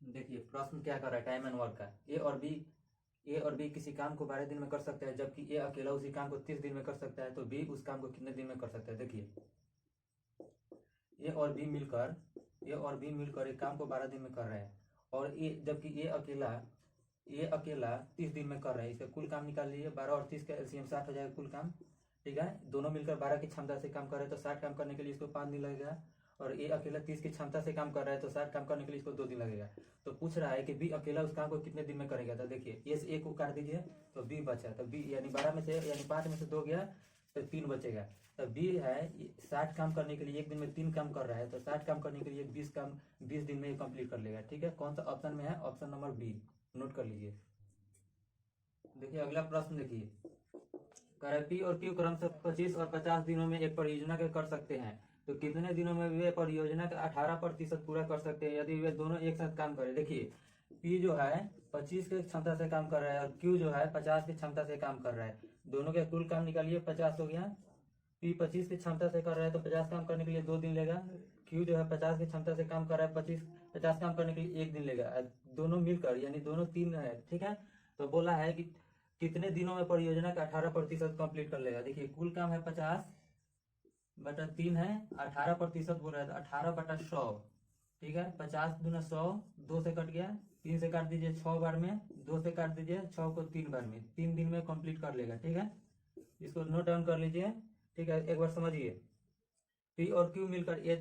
देखिए प्रश्न क्या कर रहा है, टाइम एंड वर्क का। ए और बी किसी काम को 12 दिन में कर सकता है, जबकि ए अकेला उसी काम को 30 दिन में कर सकता है, तो बी उस काम को कितने दिन में कर सकता है। देखिए ए और बी मिलकर एक काम को 12 दिन में कर रहे हैं, और जबकि ए अकेला 30 दिन में कर रहे हैं। इसका कुल काम निकाल लीजिए, 12 और 30 का एलसीएम 60 हो जाएगा कुल काम। ठीक है, दोनों मिलकर 12 की क्षमता से काम कर रहे हैं, तो 60 काम करने के लिए इसको 5 दिन लगेगा। और ए अकेला 30 की क्षमता से काम कर रहा है, तो 60 काम करने के लिए इसको 2 दिन लगेगा। तो पूछ रहा है कि बी अकेला उस काम को कितने दिन में करेगा। तो देखिए ए से ए को काट दीजिए, तो बी बचा, तो बी यानी 12 में से यानी 5 में से 2 गया, तो 3 बचेगा। तो बी है 60 काम करने के लिए एक दिन में 3 काम कर रहा है, तो 60 काम करने के लिए 20 दिन में कंप्लीट कर लेगा। ठीक है, कौन सा ऑप्शन में है, ऑप्शन नंबर बी, नोट कर लीजिए। देखिए अगला प्रश्न देखिए, कह रहा है पी और क्यू क्रम से 25 और 50 दिनों में एक परियोजना के कर सकते हैं, तो कितने दिनों में वे परियोजना का 18% पूरा कर सकते हैं यदि वे दोनों एक साथ काम करें। देखिए पी जो है 25 की क्षमता से काम कर रहा है, और क्यू जो है 50 की क्षमता से काम कर रहा है। दोनों के कुल काम निकालिए, 50 हो गया। पी 25 की क्षमता से कर रहा है, तो 50 काम करने के लिए 2 दिन लेगा। क्यू जो है 50 की क्षमता से काम कर रहा है, 50 काम करने के लिए 1 दिन लेगा। दोनों मिलकर यानी दोनों 3 है। ठीक है, तो बोला है कि कितने दिनों में परियोजना का 18% कंप्लीट कर लेगा। देखिए कुल काम है 50/3 है, 18% बोल रहा है, तो 18/100। ठीक है, 50×100, 2 से कट गया, 3 से काट दीजिए 6 बार में, 2 से काट दीजिए 6 को 3 बार में, 3 दिन में कंप्लीट कर लेगा। ठीक है, इसको नोट डाउन कर लीजिए। ठीक है, एक बार समझिए, पी और क्यू मिलकर ये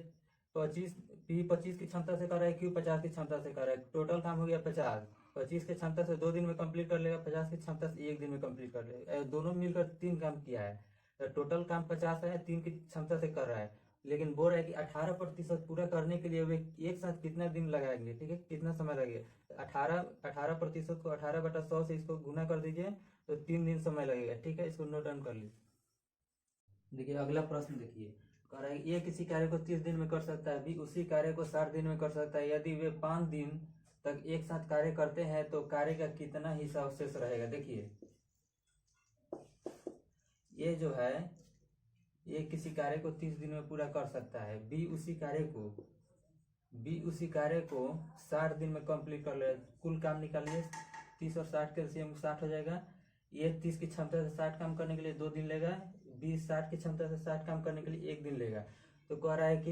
25, पी 25 की क्षमता से कर रहा है, क्यू 50 की क्षमता से कर रहा है। टोटल काम हो गया 50। 25 की क्षमता से 2 दिन में कंप्लीट कर लेगा, 50 की क्षमता से 1 दिन में कंप्लीट कर लेगा। दोनों मिलकर 3 काम किया है, तो टोटल काम 50 है, 3 की क्षमता से कर रहा है। लेकिन बोल रहा है कि 18% पूरा करने के लिए वे एक साथ कितना दिन लगाएंगे। ठीक है, कितना समय लगेगा। 18% को 18/100 से इसको गुना कर दीजिए, तो 3 दिन समय लगेगा। ठीक है, इसको नोट डाउन कर लीजिए। देखिए अगला प्रश्न देखिए, कह रहा है ए किसी कार्य को 30 दिन में कर सकता है, बी उसी कार्य को 60 दिन में कर सकता है। यदि वे 5 दिन तक एक साथ कार्य करते हैं, तो कार्य का कितना हिस्सा अवशेष रहेगा। देखिए ये जो है, ये किसी कार्य को 30 दिन में पूरा कर सकता है, बी उसी कार्य को 60 दिन में कंप्लीट कर ले। कुल काम निकालिए, 30 और 60 के एलसीएम 60 हो जाएगा। ये 30 की क्षमता से 60 काम करने के लिए 2 दिन लेगा, 20 60 की क्षमता से 60 काम करने के लिए 1 दिन लेगा। तो कह रहा है कि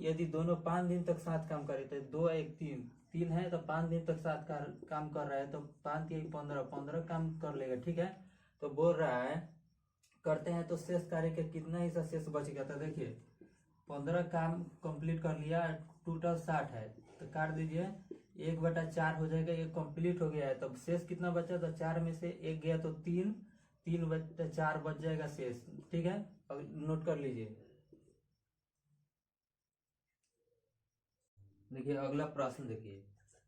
यदि दोनों 5 दिन तक साथ काम करे, तो 2 1 3 3 है, तो 5 दिन तक साथ काम कर रहा है, तो 5 के 15 काम कर लेगा। ठीक है, तो बोल रहा है करते हैं तो शेष कार्य का कितना हिस्सा शेष बचेगा। तो देखिए 15 काम कंप्लीट कर लिया, टोटल 60 है, तो काट दीजिए, 1/4 हो जाएगा। ये कंप्लीट हो गया है, तो शेष कितना बचा, तो 4 में से 1 गया, तो 3/4 बच जाएगा शेष। ठीक है, अब नोट कर लीजिए। देखिए अगला प्रश्न देखिए,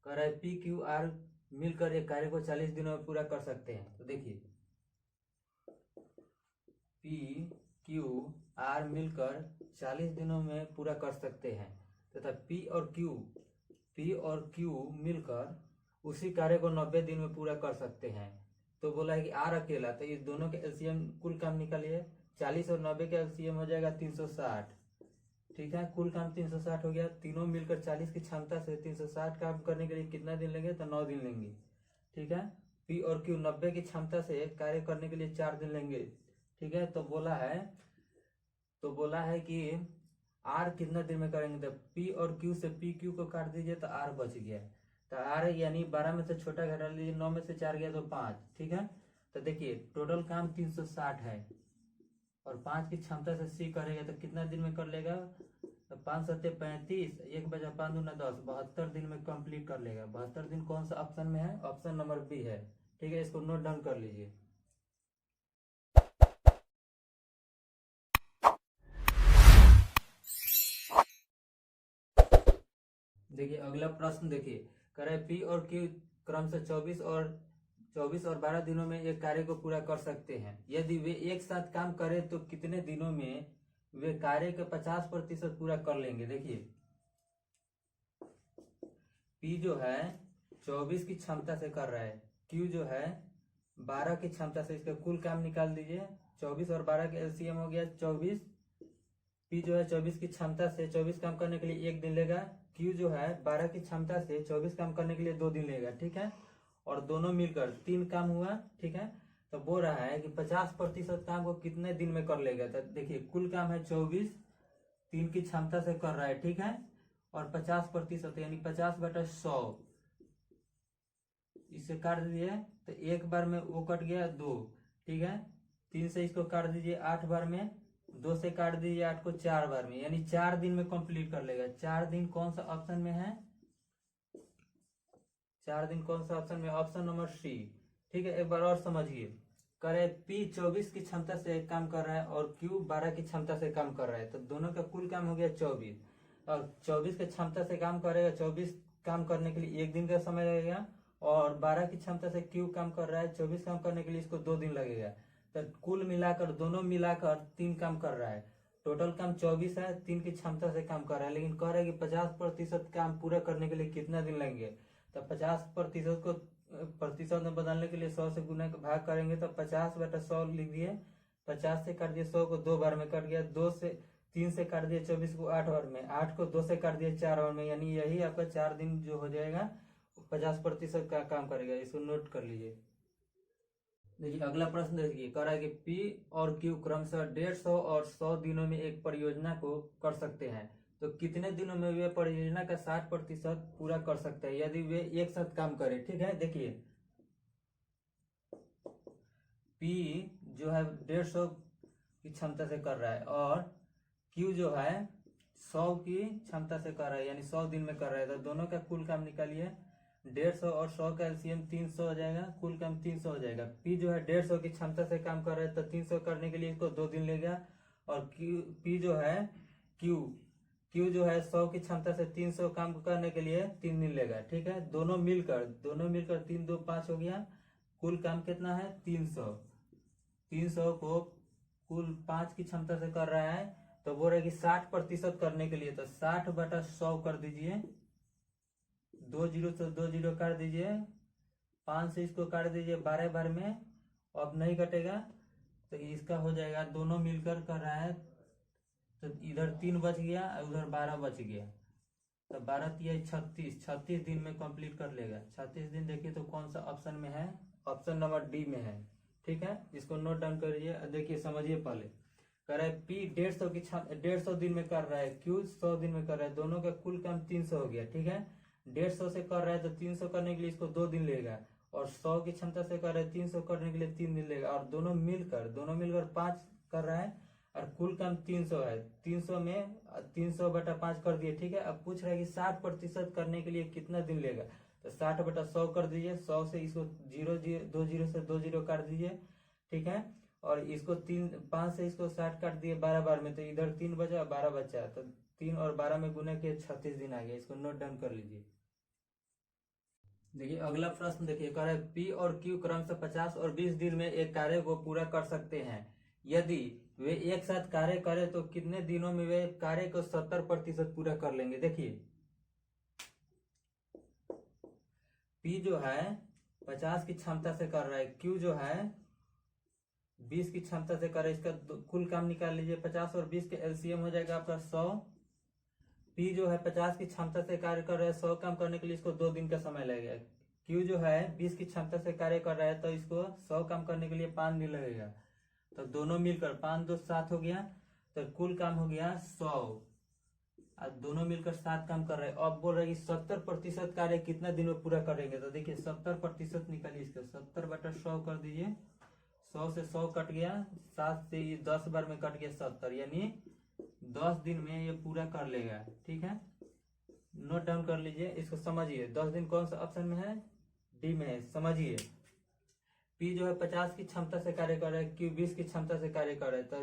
कह रहा है पी क्यू आर मिलकर एक कार्य को 40 दिनों में पूरा कर सकते हैं। तो देखिए पी क्यू आर मिलकर 40 दिनों में पूरा कर सकते हैं, तथा पी और क्यू मिलकर उसी कार्य को 90 दिन में पूरा कर सकते हैं। तो बोला है कि आर अकेला, तो इस दोनों के एलसीएम कुल काम निकालिए, 40 और 90 का एलसीएम हो जाएगा 360। ठीक है, कुल काम 360 हो गया। तीनों मिलकर 40 की क्षमता से 360 काम करने के लिए कितना दिन लेंगे, तो 9 दिन लेंगे। ठीक है, पी और क्यू 90 की क्षमता से कार्य करने के लिए 4 दिन लेंगे। ठीक है, तो बोला है कि आर कितना दिन में करेंगे, तो पी और क्यू से पी क्यू को काट दीजिए, तो आर बच गया। तो आर यानी 12 में से छोटा घटा लीजिए, 9 में से 4 गया तो 5। ठीक है, तो देखिए टोटल काम 360 है, और 5 की क्षमता से सी करेगा तो कितना दिन में कर लेगा, तो 5 7 35, 1 बजा 5 दूना 10, 72 दिन में कंप्लीट कर लेगा। 72 दिन कौन सा ऑप्शन में है, ऑप्शन नंबर बी है। ठीक है, इसको नोट डाउन कर लीजिए। देखिए अगला प्रश्न देखिए, कह रहा है पी और क्यू क्रम से 24 और 12 दिनों में एक कार्य को पूरा कर सकते हैं। यदि वे एक साथ काम करें, तो कितने दिनों में वे कार्य का 50% पूरा कर लेंगे। देखिए पी जो है 24 की क्षमता से कर रहा है, क्यू जो है 12 की क्षमता से, इसका कुल काम निकाल दीजिए। 24 और 12 के एलसीएम हो गया 24। पी जो है 24 की क्षमता से 24 काम करने के लिए 1 दिन लेगा। क्यू जो है 12 की क्षमता से 24 काम करने के लिए 2 दिन लेगा, ठीक है। और दोनों मिलकर 3 काम हुआ, ठीक है। तो बोल रहा है कि 50% काम को कितने दिन में कर लेगा। तो देखिए कुल काम है 24, 3 की क्षमता से कर रहा है, ठीक है। और 50% यानी 50/100 इससे काट दीजिए तो एक बार में वो कट गया 2, ठीक है। 3 से इसको काट दीजिए 8 बार में, 2 से काट दीजिए 8 को 4 बार में, यानी 4 दिन में कंप्लीट कर लेगा। 4 दिन कौन सा ऑप्शन में है, 4 दिन कौन सा ऑप्शन में, ऑप्शन नंबर सी, ठीक है। एक बार और समझिए, करे पी 24 की क्षमता से काम कर रहा है और क्यू 12 की क्षमता से काम कर रहा है। तो दोनों का कुल काम हो गया 24, और 24 की क्षमता से काम करेगा, 24 काम करने के लिए 1 दिन का समय लगेगा। और 12 की क्षमता से क्यू काम कर रहा है, 24 काम करने के लिए इसको 2 दिन लगेगा। तो कुल मिलाकर दोनों मिलाकर 3 काम कर रहा है। टोटल काम 24 है, 3 की क्षमता से काम कर रहा है। लेकिन कह रहा है कि 50% काम पूरा करने के लिए कितना दिन लगेंगे। तो 50% को प्रतिशत में बदलने के लिए 100 से गुना भाग करेंगे तो 50/100 लिख दिए। 50 से काट दिए 100 को 2 बार में कट गया। 3 से काट दिए 24 को 8 बार में, 8 को 2 से काट दिए 4 बार में, यानी यही आपका 4 दिन जो हो जाएगा 50% का काम करेगा। इसको नोट कर लीजिए। देखिए अगला प्रश्न देखिए, कह रहा है कि पी और क्यू क्रमशः 150 और 100 दिनों में एक परियोजना को कर सकते हैं। तो कितने दिनों में वे परियोजना का 60% पूरा कर सकते हैं यदि वे एक साथ काम करें, ठीक है। देखिए पी जो है 150 की क्षमता से कर रहा है और क्यू जो है 100 की क्षमता से कर रहा है, यानी 100 दिन में कर रहा है। तो दोनों का कुल काम निकालिए। 150 और 100 का एलसीएम 300 हो जाएगा, कुल काम 300 हो जाएगा। पी जो है 150 की क्षमता से काम कर रहा है तो 300 करने के लिए इसको 2 दिन लेगा। और पी जो है क्यू जो है 100 की क्षमता से 300 काम करने के लिए 3 दिन लेगा, ठीक है। दोनों मिलकर 3 2 5 हो गया। कुल काम कितना है 300 को कुल 5 की क्षमता से कर रहा है। तो बोल रहे कि 60% करने के लिए तो 60/100 कर दीजिए। 2 जीरो से 2 जीरो काट दीजिए, 5 से इसको काट दीजिए 12 बार में, अब नहीं कटेगा तो इसका हो जाएगा। दोनों मिलकर कर रहा है तो इधर 3 बच गया और उधर 12 बच गया। तो 12 तिया 36 दिन में कंप्लीट कर लेगा। 36 दिन देखिए तो कौन सा ऑप्शन में है, ऑप्शन नंबर डी में है, ठीक है। इसको नोट डाउन करिए। देखिए समझिए पहले, कह रहा है पी 150 दिन में कर रहा है, क्यू 100 दिन में कर रहा है। दोनों का कुल काम 300 हो गया, ठीक है। 150 से कर रहा है तो 300 करने के लिए इसको 2 दिन लेगा। और 100 की क्षमता से कर रहा है 300 करने के लिए 3 दिन लेगा। और दोनों मिलकर 5 कर रहा है और कुल काम 300 है। 300 में 300/5 कर दिए, ठीक है। अब पूछ रहा है कि 60% करने के लिए कितना दिन लेगा। तो 60/100 कर दीजिए। 100 से इसको 2 जीरो से 2 जीरो काट दीजिए, ठीक है। और इसको 5 से इसको 60 काट दिए 12 बार में, तो इधर 3 बचा 12 बचा। तो 3 और 12 में गुना किए 36 दिन आ गया। इसको नोट डाउन कर लीजिए। देखिए अगला प्रश्न देखिए, कह रहा है पी और क्यू क्रमशः 50 और 20 दिन में एक कार्य को पूरा कर सकते हैं। यदि वे एक साथ कार्य करें तो कितने दिनों में वे कार्य को 70% पूरा कर लेंगे। देखिए पी जो है 50 की क्षमता से कर रहा है, क्यू जो है 20 की क्षमता से कर रहा है। इसका कुल काम निकाल लीजिए। 50 और 20 के एलसीएम हो जाएगा आपका 100। पी जो है 50 की क्षमता से कार्य कर रहा है, 100 काम करने के लिए इसको 2 दिन का समय लगेगा। क्यू जो है 20 की क्षमता से कार्य कर रहा है तो इसको 100 काम करने के लिए 5 दिन लगेगा। तो दोनों मिलकर 5 2 7 हो गया। तो कुल काम हो गया 100 और दोनों मिलकर 7 काम कर रहे हैं। अब बोल रहे हैं कि 70% कार्य कितना दिन में पूरा करेंगे। तो देखिए 70% निकालिए। इसका 70/100 कर दीजिए। 100 से 100 कट गया, 7 से ये 10 बार में कट गया 70, यानी 10 दिन में ये पूरा कर लेगा, ठीक है। नोट डाउन कर लीजिए। इसको समझिए, 10 दिन कौन सा ऑप्शन में है, डी में है। समझिए पी जो है 50 की क्षमता से कार्य कर रहा है, क्यू 20 की क्षमता से कार्य कर रहा है। तो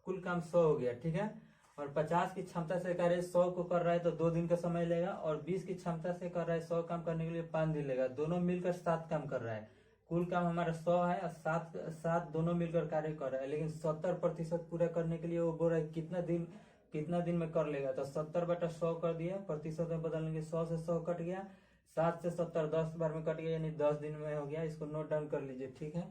कुल काम 100 हो गया, ठीक है। और 50 की क्षमता से कार्य 100 को कर रहा है तो 2 दिन का समय लेगा। और 20 की क्षमता से कर रहा है 100 काम करने के लिए 5 दिन लेगा। दोनों मिलकर 7 काम कर रहा है। कुल काम हमारा 100 है और 7 दोनों मिलकर कार्य कर रहा है। लेकिन 70% पूरा करने के लिए वो बोल रहा है कितना दिन में कर लेगा। तो 70/100 कर दिया, प्रतिशत में बदलने के 100 से 100 कट गया, 7 से 70 10 बार में कट गया, यानी 10 दिन में हो गया। इसको नोट डाउन कर लीजिए, ठीक है।